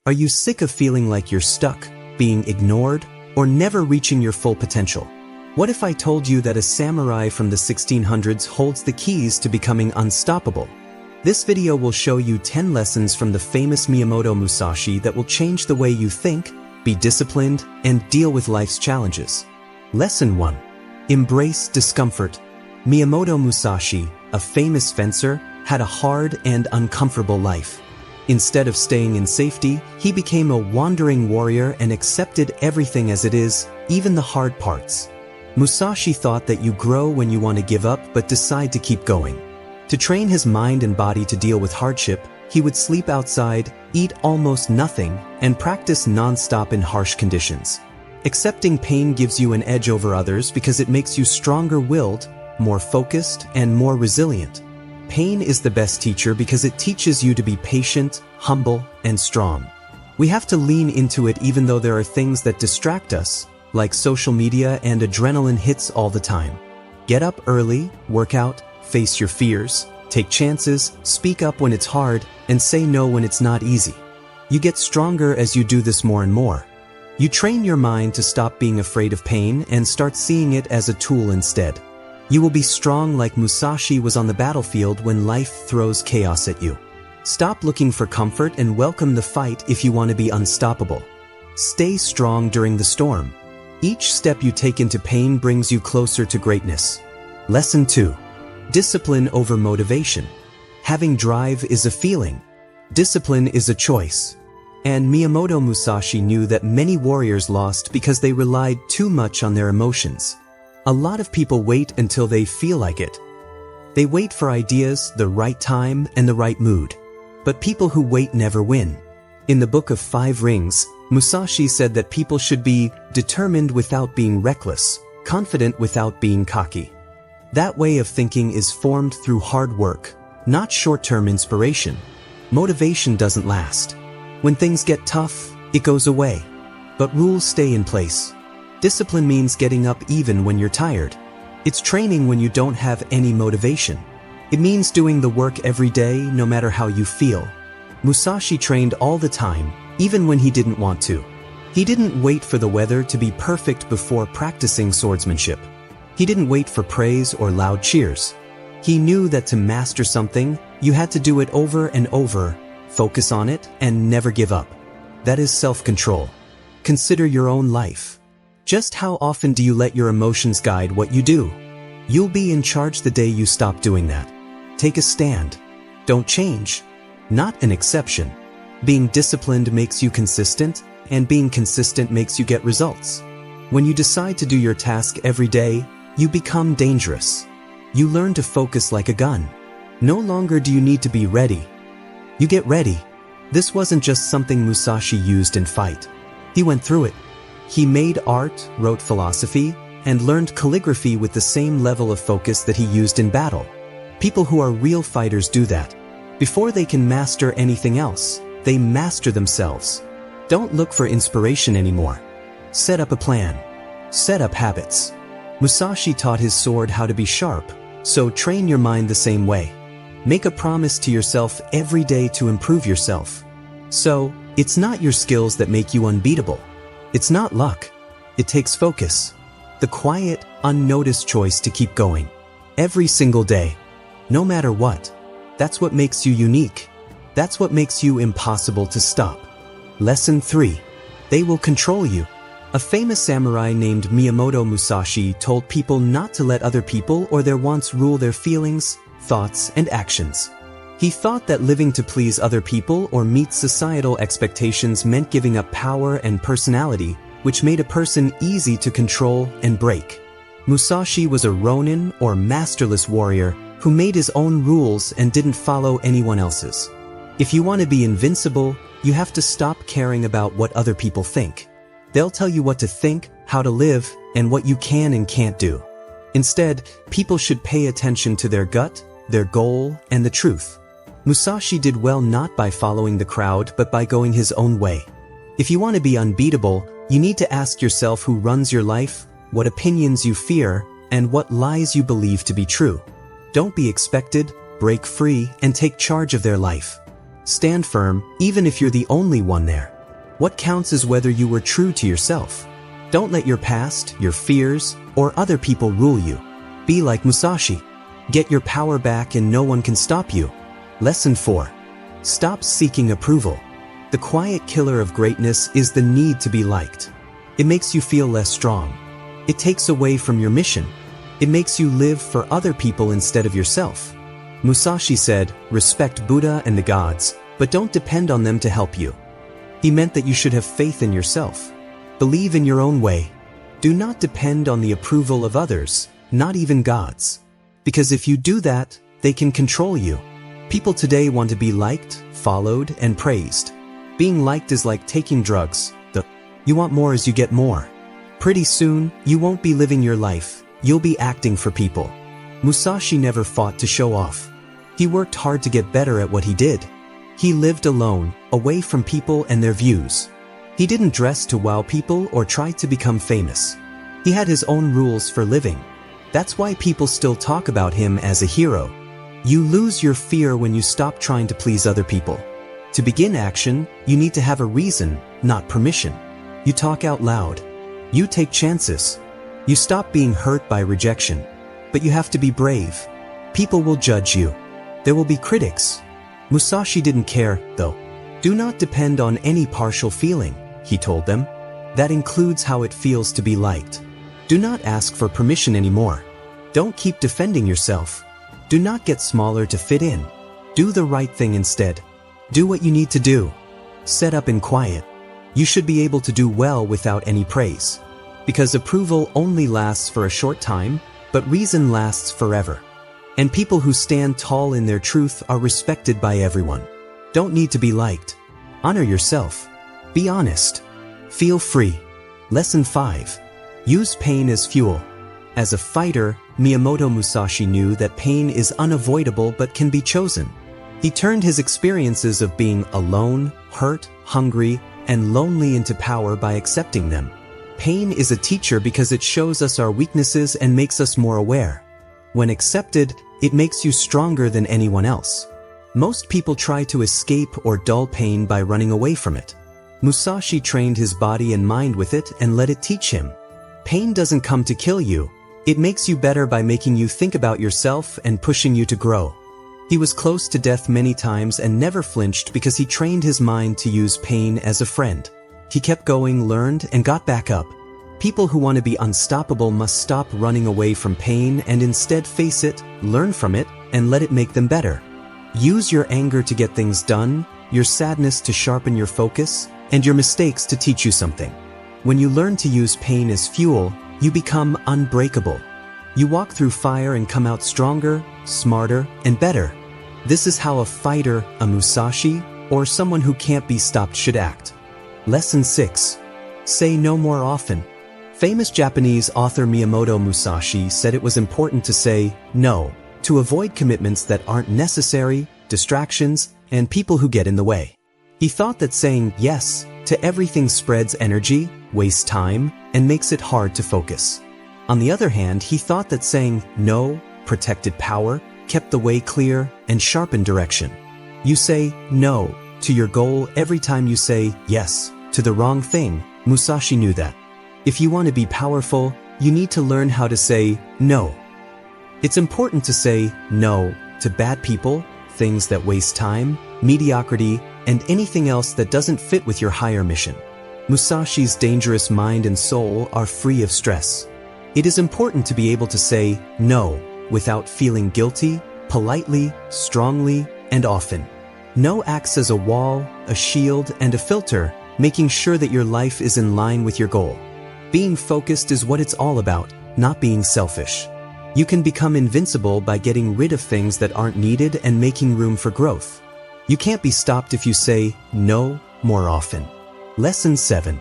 Are you sick of feeling like you're stuck, being ignored, or never reaching your full potential? What if I told you that a samurai from the 1600s holds the keys to becoming unstoppable? This video will show you 10 lessons from the famous Miyamoto Musashi that will change the way you think, be disciplined, and deal with life's challenges. Lesson 1. Embrace discomfort. Miyamoto Musashi, a famous fencer, had a hard and uncomfortable life. Instead of staying in safety, he became a wandering warrior and accepted everything as it is, even the hard parts. Musashi thought that you grow when you want to give up but decide to keep going. To train his mind and body to deal with hardship, he would sleep outside, eat almost nothing, and practice non-stop in harsh conditions. Accepting pain gives you an edge over others because it makes you stronger-willed, more focused, and more resilient. Pain is the best teacher because it teaches you to be patient, humble, and strong. We have to lean into it even though there are things that distract us, like social media and adrenaline hits all the time. Get up early, work out, face your fears, take chances, speak up when it's hard, and say no when it's not easy. You get stronger as you do this more and more. You train your mind to stop being afraid of pain and start seeing it as a tool instead. You will be strong like Musashi was on the battlefield when life throws chaos at you. Stop looking for comfort and welcome the fight if you want to be unstoppable. Stay strong during the storm. Each step you take into pain brings you closer to greatness. Lesson 2. Discipline over motivation. Having drive is a feeling. Discipline is a choice. And Miyamoto Musashi knew that many warriors lost because they relied too much on their emotions. A lot of people wait until they feel like it. They wait for ideas, the right time, and the right mood. But people who wait never win. In the Book of 5 Rings, Musashi said that people should be determined without being reckless, confident without being cocky. That way of thinking is formed through hard work, not short-term inspiration. Motivation doesn't last. When things get tough, it goes away. But rules stay in place. Discipline means getting up even when you're tired. It's training when you don't have any motivation. It means doing the work every day, no matter how you feel. Musashi trained all the time, even when he didn't want to. He didn't wait for the weather to be perfect before practicing swordsmanship. He didn't wait for praise or loud cheers. He knew that to master something, you had to do it over and over, focus on it, and never give up. That is self-control. Consider your own life. Just how often do you let your emotions guide what you do? You'll be in charge the day you stop doing that. Take a stand. Don't change. Not an exception. Being disciplined makes you consistent, and being consistent makes you get results. When you decide to do your task every day, you become dangerous. You learn to focus like a gun. No longer do you need to be ready. You get ready. This wasn't just something Musashi used in fight. He went through it. He made art, wrote philosophy, and learned calligraphy with the same level of focus that he used in battle. People who are real fighters do that. Before they can master anything else, they master themselves. Don't look for inspiration anymore. Set up a plan. Set up habits. Musashi taught his sword how to be sharp, so train your mind the same way. Make a promise to yourself every day to improve yourself. So, it's not your skills that make you unbeatable. It's not luck. It takes focus. The quiet, unnoticed choice to keep going. Every single day. No matter what. That's what makes you unique. That's what makes you impossible to stop. Lesson 3. They will control you. A famous samurai named Miyamoto Musashi told people not to let other people or their wants rule their feelings, thoughts, and actions. He thought that living to please other people or meet societal expectations meant giving up power and personality, which made a person easy to control and break. Musashi was a ronin or masterless warrior who made his own rules and didn't follow anyone else's. If you want to be invincible, you have to stop caring about what other people think. They'll tell you what to think, how to live, and what you can and can't do. Instead, people should pay attention to their gut, their goal, and the truth. Musashi did well not by following the crowd but by going his own way. If you want to be unbeatable, you need to ask yourself who runs your life, what opinions you fear, and what lies you believe to be true. Don't be expected, break free, and take charge of their life. Stand firm, even if you're the only one there. What counts is whether you were true to yourself. Don't let your past, your fears, or other people rule you. Be like Musashi. Get your power back and no one can stop you. Lesson 4. Stop seeking approval. The quiet killer of greatness is the need to be liked. It makes you feel less strong. It takes away from your mission. It makes you live for other people instead of yourself. Musashi said, respect Buddha and the gods, but don't depend on them to help you. He meant that you should have faith in yourself. Believe in your own way. Do not depend on the approval of others, not even gods. Because if you do that, they can control you. People today want to be liked, followed, and praised. Being liked is like taking drugs. You want more as you get more. Pretty soon, you won't be living your life. You'll be acting for people. Musashi never fought to show off. He worked hard to get better at what he did. He lived alone, away from people and their views. He didn't dress to wow people or try to become famous. He had his own rules for living. That's why people still talk about him as a hero. You lose your fear when you stop trying to please other people. To begin action, you need to have a reason, not permission. You talk out loud. You take chances. You stop being hurt by rejection. But you have to be brave. People will judge you. There will be critics. Musashi didn't care, though. Do not depend on any partial feeling, he told them. That includes how it feels to be liked. Do not ask for permission anymore. Don't keep defending yourself. Do not get smaller to fit in. Do the right thing instead. Do what you need to do. Set up in quiet. You should be able to do well without any praise. Because approval only lasts for a short time, but reason lasts forever. And people who stand tall in their truth are respected by everyone. Don't need to be liked. Honor yourself. Be honest. Feel free. Lesson 5. Use pain as fuel. As a fighter, Miyamoto Musashi knew that pain is unavoidable but can be chosen. He turned his experiences of being alone, hurt, hungry, and lonely into power by accepting them. Pain is a teacher because it shows us our weaknesses and makes us more aware. When accepted, it makes you stronger than anyone else. Most people try to escape or dull pain by running away from it. Musashi trained his body and mind with it and let it teach him. Pain doesn't come to kill you. It makes you better by making you think about yourself and pushing you to grow. He was close to death many times and never flinched because he trained his mind to use pain as a friend. He kept going, learned, and got back up. People who want to be unstoppable must stop running away from pain and instead face it, learn from it, and let it make them better. Use your anger to get things done, your sadness to sharpen your focus, and your mistakes to teach you something. When you learn to use pain as fuel, you become unbreakable. You walk through fire and come out stronger, smarter, and better. This is how a fighter, a Musashi, or someone who can't be stopped should act. Lesson 6. Say no more often. Famous Japanese author Miyamoto Musashi said it was important to say no, to avoid commitments that aren't necessary, distractions, and people who get in the way. He thought that saying yes to everything spreads energy, wastes time, and makes it hard to focus. On the other hand, he thought that saying no protected power, kept the way clear, and sharpened direction. You say no to your goal every time you say yes to the wrong thing. Musashi knew that. If you want to be powerful, you need to learn how to say no. It's important to say no to bad people, things that waste time, mediocrity, and anything else that doesn't fit with your higher mission. Musashi's dangerous mind and soul are free of stress. It is important to be able to say no without feeling guilty, politely, strongly, and often. No acts as a wall, a shield, and a filter, making sure that your life is in line with your goal. Being focused is what it's all about, not being selfish. You can become invincible by getting rid of things that aren't needed and making room for growth. You can't be stopped if you say no more often. Lesson 7.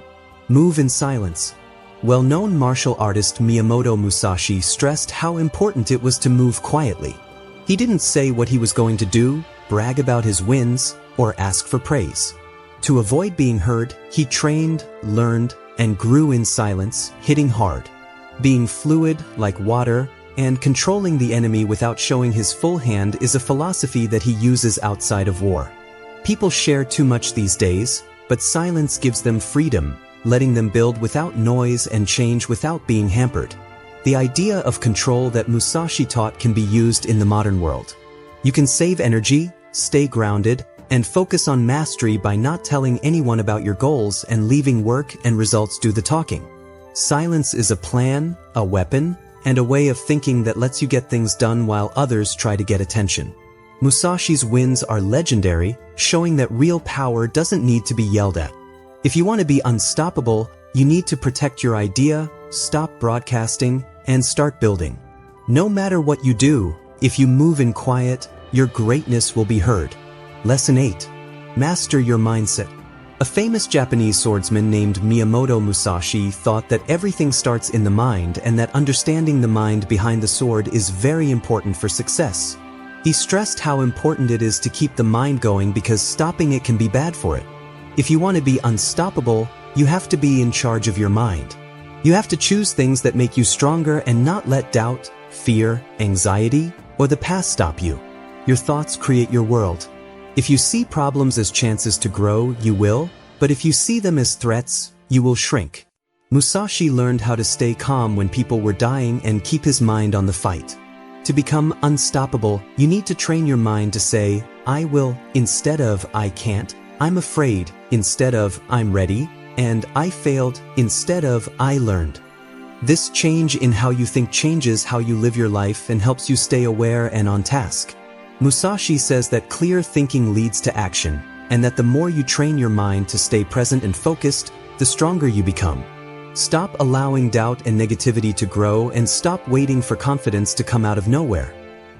Move in silence. Well-known martial artist Miyamoto Musashi stressed how important it was to move quietly. He didn't say what he was going to do, brag about his wins, or ask for praise. To avoid being heard, he trained, learned, and grew in silence, hitting hard. Being fluid, like water, and controlling the enemy without showing his full hand is a philosophy that he uses outside of war. People share too much these days, but silence gives them freedom, letting them build without noise and change without being hampered. The idea of control that Musashi taught can be used in the modern world. You can save energy, stay grounded, and focus on mastery by not telling anyone about your goals and leaving work and results do the talking. Silence is a plan, a weapon, and a way of thinking that lets you get things done while others try to get attention. Musashi's wins are legendary, showing that real power doesn't need to be yelled at. If you want to be unstoppable, you need to protect your idea, stop broadcasting, and start building. No matter what you do, if you move in quiet, your greatness will be heard. Lesson 8. Master your mindset. A famous Japanese swordsman named Miyamoto Musashi thought that everything starts in the mind and that understanding the mind behind the sword is very important for success. He stressed how important it is to keep the mind going because stopping it can be bad for it. If you want to be unstoppable, you have to be in charge of your mind. You have to choose things that make you stronger and not let doubt, fear, anxiety, or the past stop you. Your thoughts create your world. If you see problems as chances to grow, you will, but if you see them as threats, you will shrink. Musashi learned how to stay calm when people were dying and keep his mind on the fight. To become unstoppable, you need to train your mind to say, I will, instead of I can't, I'm afraid, instead of I'm ready, and I failed, instead of I learned. This change in how you think changes how you live your life and helps you stay aware and on task. Musashi says that clear thinking leads to action, and that the more you train your mind to stay present and focused, the stronger you become. Stop allowing doubt and negativity to grow and stop waiting for confidence to come out of nowhere.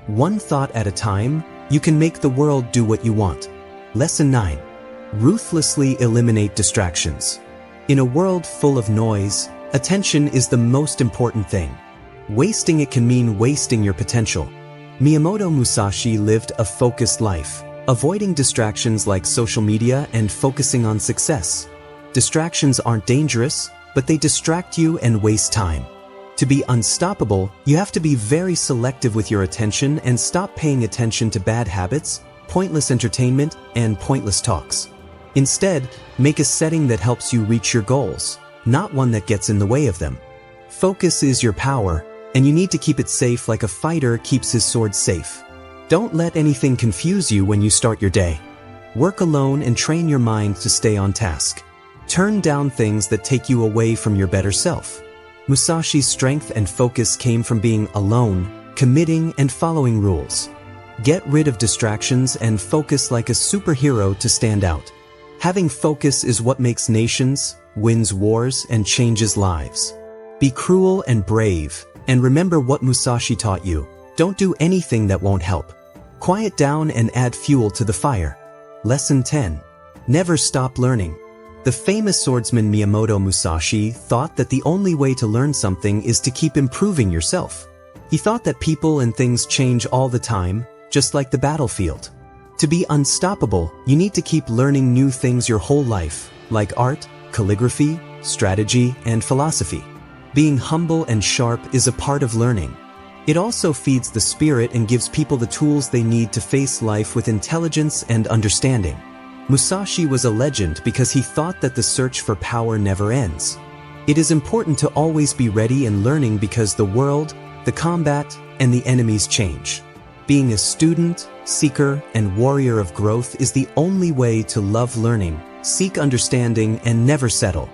One thought at a time, you can make the world do what you want. Lesson 9. Ruthlessly eliminate distractions. In a world full of noise, attention is the most important thing. Wasting it can mean wasting your potential. Miyamoto Musashi lived a focused life, avoiding distractions like social media and focusing on success. Distractions aren't dangerous, but they distract you and waste time. To be unstoppable, you have to be very selective with your attention and stop paying attention to bad habits, pointless entertainment, and pointless talks. Instead, make a setting that helps you reach your goals, not one that gets in the way of them. Focus is your power, and you need to keep it safe like a fighter keeps his sword safe. Don't let anything confuse you when you start your day. Work alone and train your mind to stay on task. Turn down things that take you away from your better self. Musashi's strength and focus came from being alone, committing, and following rules. Get rid of distractions and focus like a superhero to stand out. Having focus is what makes nations, wins wars, and changes lives. Be cruel and brave, and remember what Musashi taught you. Don't do anything that won't help. Quiet down and add fuel to the fire. Lesson 10. Never stop learning. The famous swordsman Miyamoto Musashi thought that the only way to learn something is to keep improving yourself. He thought that people and things change all the time, just like the battlefield. To be unstoppable, you need to keep learning new things your whole life, like art, calligraphy, strategy, and philosophy. Being humble and sharp is a part of learning. It also feeds the spirit and gives people the tools they need to face life with intelligence and understanding. Musashi was a legend because he thought that the search for power never ends. It is important to always be ready and learning because the world, the combat, and the enemies change. Being a student, seeker, and warrior of growth is the only way to love learning, seek understanding, and never settle.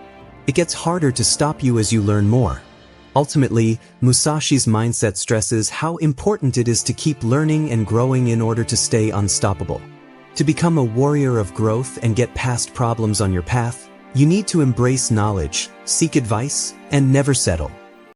It gets harder to stop you as you learn more. Ultimately, Musashi's mindset stresses how important it is to keep learning and growing in order to stay unstoppable. To become a warrior of growth and get past problems on your path, you need to embrace knowledge, seek advice, and never settle.